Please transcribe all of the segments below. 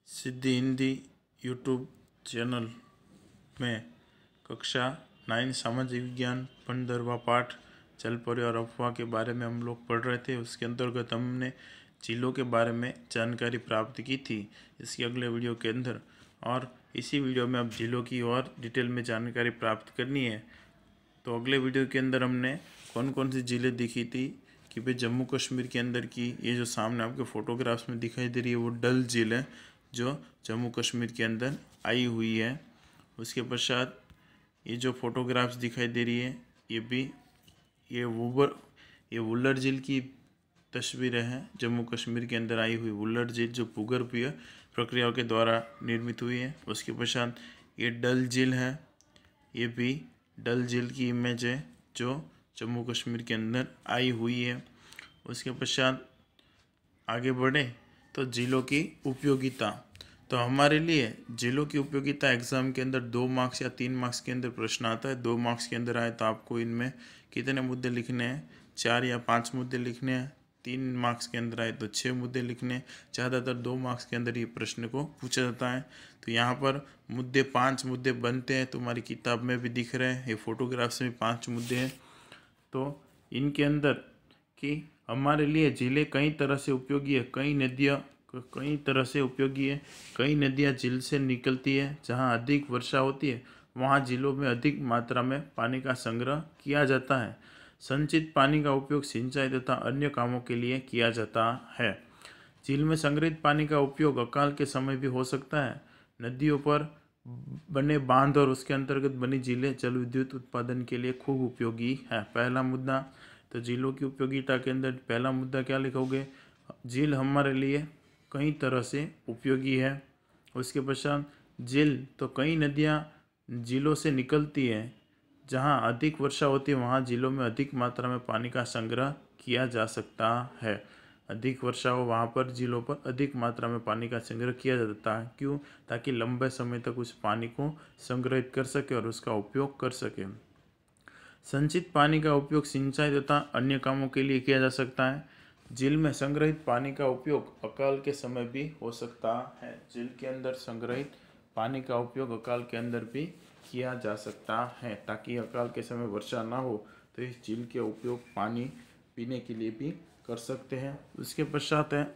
सिद्धि Hindi YouTube channel में कक्षा 9 सामाजिक विज्ञान 15वां पाठ जल परी और अफवाह के बारे में हम लोग पढ़ रहे थे। उसके अंतर्गत हमने झीलों के बारे में जानकारी प्राप्त की थी इसके अगले वीडियो के अंदर, और इसी वीडियो में अब झीलों की और डिटेल में जानकारी प्राप्त करनी है। तो अगले वीडियो के अंदर हमने कौन कौन सी झीलें दिखी थी कि भाई जम्मू कश्मीर के अंदर की ये जो सामने आपके फोटोग्राफ्स में दिखाई दे रही है वो डल झील है जो जम्मू कश्मीर के अंदर आई हुई है। उसके पश्चात ये जो फोटोग्राफ्स दिखाई दे रही है ये भी ये वुलर झील की तस्वीरें हैं। जम्मू कश्मीर के अंदर आई हुई वुलर झील जो भूगर्भीय प्रक्रियाओं के द्वारा निर्मित हुई है। उसके पश्चात ये डल झील है, ये भी डल झील की इमेज है जो जम्मू कश्मीर के अंदर आई हुई है। उसके पश्चात आगे बढ़े तो झीलों की उपयोगिता। तो हमारे लिए झीलों की उपयोगिता एग्जाम के अंदर 2 मार्क्स या 3 मार्क्स के अंदर प्रश्न आता है। 2 मार्क्स के अंदर आए तो आपको इनमें कितने मुद्दे लिखने हैं, 4 या 5 मुद्दे लिखने हैं। 3 मार्क्स के अंदर आए तो 6 मुद्दे लिखने हैं। ज़्यादातर 2 मार्क्स के अंदर ये प्रश्न को पूछा जाता है। तो यहाँ पर मुद्दे 5 मुद्दे बनते हैं, तुम्हारी किताब में भी दिख रहे हैं। ये फोटोग्राफ्स में 5 मुद्दे हैं। तो इनके अंदर कि हमारे लिए झीलें कई तरह से उपयोगी है, कई नदियाँ कई तरह से उपयोगी है। कई नदियाँ झील से निकलती है, जहाँ अधिक वर्षा होती है वहाँ झीलों में अधिक मात्रा में पानी का संग्रह किया जाता है। संचित पानी का उपयोग सिंचाई तथा अन्य कामों के लिए किया जाता है। झील में संग्रहित पानी का उपयोग अकाल के समय भी हो सकता है। नदियों पर बने बांध और उसके अंतर्गत बनी झीलें जल विद्युत उत्पादन के लिए खूब उपयोगी है। पहला मुद्दा, तो झीलों की उपयोगिता के अंदर पहला मुद्दा क्या लिखोगे, झील हमारे लिए कई तरह से उपयोगी है। उसके पश्चात झील तो कई नदियाँ झीलों से निकलती है, जहाँ अधिक वर्षा होती है वहाँ झीलों में अधिक मात्रा में पानी का संग्रह किया जा सकता है। अधिक वर्षा हो वहाँ पर झीलों पर अधिक मात्रा में पानी का संग्रह किया जाता है। क्यों? ताकि लंबे समय तक उस पानी को संग्रहित कर सके और उसका उपयोग कर सके। संचित पानी का उपयोग सिंचाई तथा अन्य कामों के लिए किया जा सकता है। झील में संग्रहित पानी का उपयोग अकाल के समय भी हो सकता है। झील के अंदर संग्रहित पानी का उपयोग अकाल के अंदर भी किया जा सकता है, ताकि अकाल के समय वर्षा ना हो तो इस झील के उपयोग पानी पीने के लिए भी कर सकते हैं। उसके पश्चात है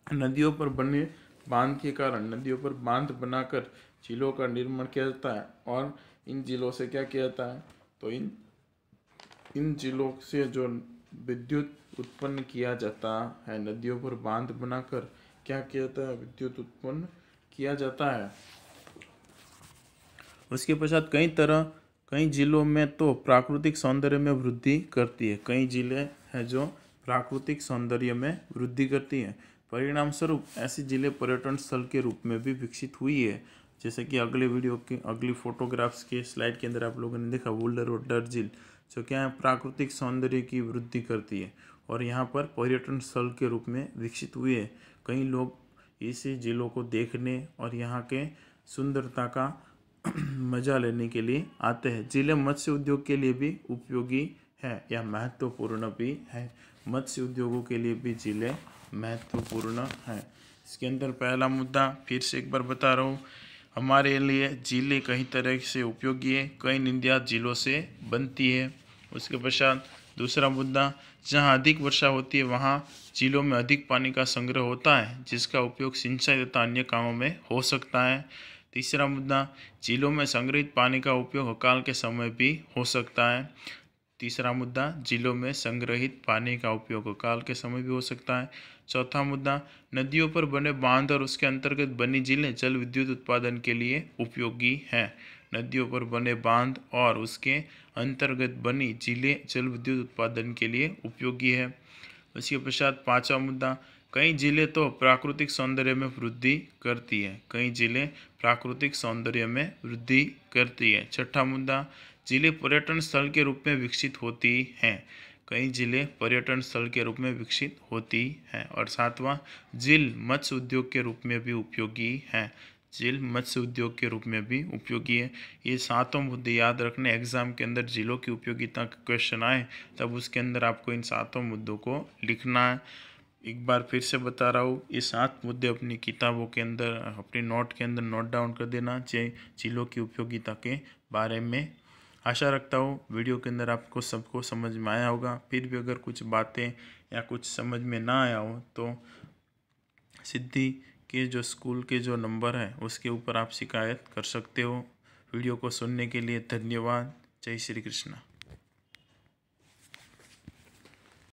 नदियों पर बने बांध के कारण नदियों पर बांध बनाकर झीलों का निर्माण किया जाता है, और इन झीलों से क्या किया जाता है, तो इन झीलों से जो विद्युत उत्पन्न किया जाता है, नदियों पर बांध बनाकर क्या किया जाता है, विद्युत उत्पन्न किया जाता है। उसके पश्चात कई झीलों में तो प्राकृतिक सौंदर्य में वृद्धि करती है। कई झीलें हैं जो प्राकृतिक सौंदर्य में वृद्धि करती हैं। परिणाम स्वरूप ऐसी झीलें पर्यटन स्थल के रूप में भी विकसित हुई है। जैसे कि अगले वीडियो की अगली फोटोग्राफ्स के स्लाइड के अंदर आप लोगों ने देखा वुलर और डल झील, जो क्या है, प्राकृतिक सौंदर्य की वृद्धि करती है और यहाँ पर पर्यटन स्थल के रूप में विकसित हुई है। कई लोग इसी झीलों को देखने और यहाँ के सुंदरता का मजा लेने के लिए आते हैं। झीलें मत्स्य उद्योग के लिए भी उपयोगी है या महत्वपूर्ण भी है। मत्स्य उद्योगों के लिए भी झीलें महत्वपूर्ण है। इसके अंदर पहला मुद्दा फिर से एक बार बता रहा हूँ, हमारे लिए झीलें कई तरह से उपयोगी है। कई नदियाँ झीलों से बनती है। उसके पश्चात दूसरा मुद्दा, जहाँ अधिक वर्षा होती है वहाँ झीलों में अधिक पानी का संग्रह होता है, जिसका उपयोग सिंचाई तथा अन्य कामों में हो सकता है। तीसरा मुद्दा, झीलों में संग्रहित पानी का उपयोग अकाल के समय भी हो सकता है। तीसरा मुद्दा, झीलों में संग्रहित पानी का उपयोग अकाल के समय भी हो सकता है। चौथा मुद्दा, नदियों पर बने बांध और उसके अंतर्गत बनी झीलें जल विद्युत उत्पादन के लिए उपयोगी हैं। नदियों पर बने बांध और उसके अंतर्गत बनी झीलें जल विद्युत उत्पादन के लिए उपयोगी है। उसके पश्चात पांचवा मुद्दा, कई झीलें तो प्राकृतिक सौंदर्य में वृद्धि करती है। कई झीलें प्राकृतिक सौंदर्य में वृद्धि करती है। छठा मुद्दा, झीलें पर्यटन स्थल के रूप में विकसित होती हैं। कई झीलें पर्यटन स्थल के रूप में विकसित होती हैं। और सातवां, झील मत्स्य उद्योग के रूप में भी उपयोगी है। झील मत्स्य उद्योग के रूप में भी उपयोगी है। ये सातों मुद्दे याद रखने, एग्जाम के अंदर झीलों की उपयोगिता का क्वेश्चन आए तब उसके अंदर आपको इन सातों मुद्दों को लिखना है। एक बार फिर से बता रहा हूँ, ये 7 मुद्दे अपनी किताबों के अंदर, अपनी नोट के अंदर नोट डाउन कर देना चाहिए चीलों की उपयोगिता के बारे में। आशा रखता हूँ वीडियो के अंदर आपको सबको समझ में आया होगा। फिर भी अगर कुछ बातें या कुछ समझ में ना आया हो तो सिद्धि के जो स्कूल के जो नंबर है उसके ऊपर आप शिकायत कर सकते हो। वीडियो को सुनने के लिए धन्यवाद। जय श्री कृष्ण।